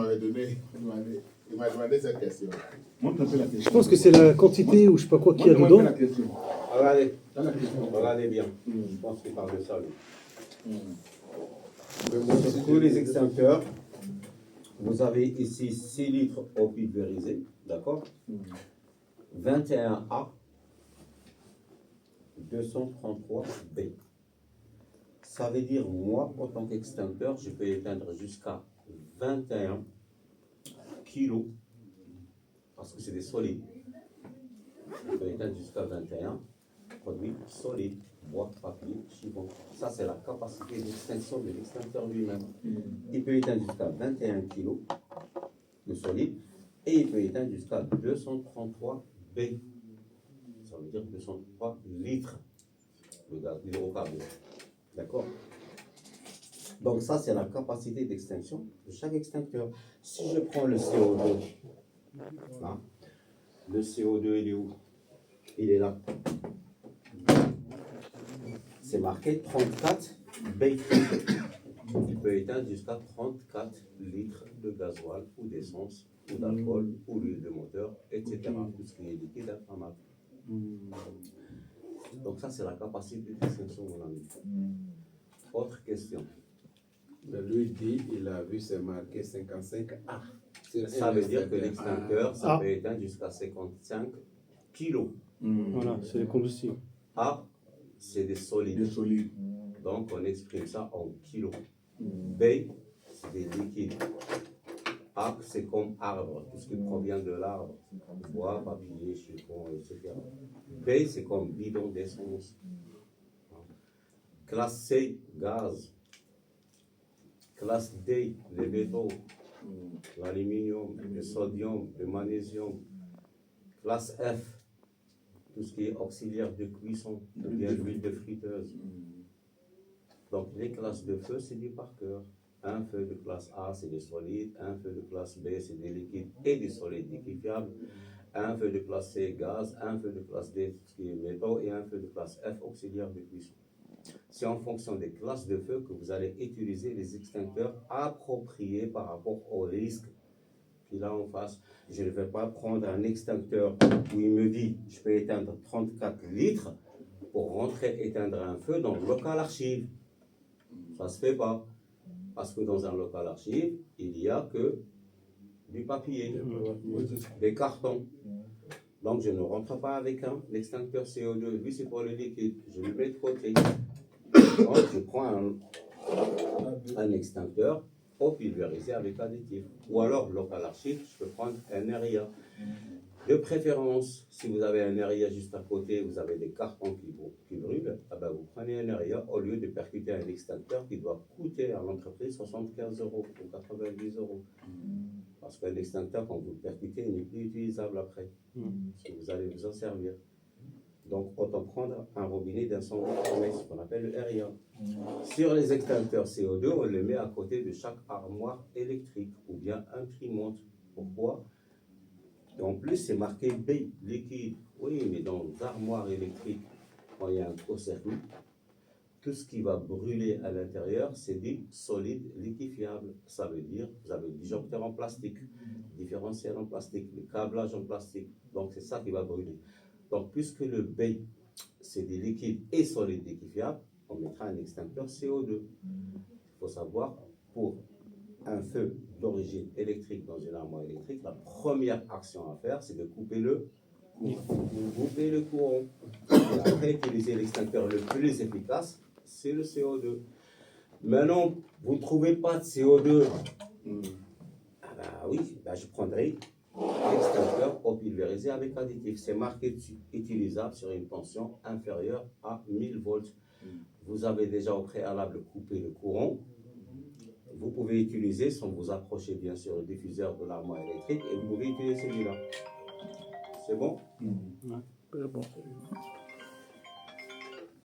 il m'a demandé cette question. Montre un peu la question. Je pense que c'est la quantité ou je sais pas quoi qu'il y a Montre-moi dedans. la question. Regardez bien. Je pense qu'il parle de ça, lui. Sur tous les extincteurs, vous avez ici 6 litres eau pulvérisée, d'accord? 21A, 233B. Ça veut dire, moi, en tant qu'extincteur, je peux éteindre jusqu'à 21 kilos, parce que c'est des solides. Je peux éteindre jusqu'à 21 produits solides, bois, papier, chiffon. Ça, c'est la capacité d'extinction de l'extincteur lui-même. Il peut éteindre jusqu'à 21 kilos de solide et il peut éteindre jusqu'à 233 B. Ça veut dire 203 litres de gaz d'hydrocarbures. D'accord? Donc ça, c'est la capacité d'extinction de chaque extincteur. Si je prends le CO2, hein, le CO2, il est où? Il est là. C'est marqué 34 B. Il peut éteindre jusqu'à 34 litres de gasoil ou d'essence ou d'alcool ou d'huile de moteur, etc. Tout ce qui est liquide inflammable. Donc ça, c'est la capacité d'extinction, mon ami. Autre question. Lui dit, il a vu, c'est marqué 55A. Ça veut dire que l'extincteur, ça peut éteindre jusqu'à 55 kilos. Voilà, c'est le combustible. A, c'est des solides. Des solides. Donc, on exprime ça en kilos. B, c'est des liquides. A, c'est comme arbre, tout ce qui provient de l'arbre. Bois, papier, chiffon, etc. B, c'est comme bidon d'essence. Classe C, gaz. Classe D, les métaux. L'aluminium, le sodium, le magnésium. Classe F, tout ce qui est auxiliaire de cuisson, bien l'huile de friteuse. Donc les classes de feu, c'est du par cœur. Un feu de classe A, c'est des solides. Un feu de classe B, c'est des liquides et des solides liquéfiables. Un feu de classe C, gaz. Un feu de classe D, tout ce qui est métaux. Et un feu de classe F, auxiliaire de cuisson. C'est en fonction des classes de feu que vous allez utiliser les extincteurs appropriés par rapport au risque qu'il a en face. Je ne vais pas prendre un extincteur où il me dit je peux éteindre 34 litres pour rentrer éteindre un feu dans le local archive. Ça ne se fait pas. Parce que dans un local archive, il n'y a que du papier, des cartons. Donc je ne rentre pas avec un extincteur CO2. Lui, c'est pour le liquide. Je le mets de côté. Donc je prends un extincteur eau pulvérisée avec additif. Ou alors, local archive, je peux prendre un RIA. De préférence, si vous avez un RIA juste à côté, vous avez des cartons qui brûlent, ah ben vous prenez un RIA au lieu de percuter un extincteur qui doit coûter à l'entreprise 75 € ou 90 €. Parce qu'un extincteur, quand vous le percutez, il n'est plus utilisable après. Parce que vous allez vous en servir. Donc, autant prendre un robinet d'incendie, ce qu'on appelle le RIA. Sur les extincteurs CO2, on le met à côté de chaque armoire électrique ou bien imprimante. Pourquoi? Et en plus, c'est marqué B, liquide. Oui, mais dans les armoires électriques, quand il y a un court-circuit, tout ce qui va brûler à l'intérieur, c'est du solide liquéfiable. Ça veut dire, vous avez le disjoncteur en plastique, différentiel en plastique, le câblage en plastique. Donc, c'est ça qui va brûler. Donc, puisque le B, c'est des liquides et solides liquéfiables, on mettra un extincteur CO2. Il faut savoir, pour un feu d'origine électrique dans une armoire électrique, la première action à faire, c'est de couper le courant. Et après, utiliser l'extincteur le plus efficace, c'est le CO2. Maintenant, vous ne trouvez pas de CO2. Ah ben oui, ben je prendrai l'extincteur eau pulvérisée avec additif. C'est marqué dessus, utilisable sur une tension inférieure à 1000 volts. Vous avez déjà au préalable coupé le courant. Vous pouvez utiliser, sans vous approcher bien sûr, le diffuseur de l'armoire électrique, et vous pouvez utiliser celui-là. C'est bon? Ouais, c'est bon.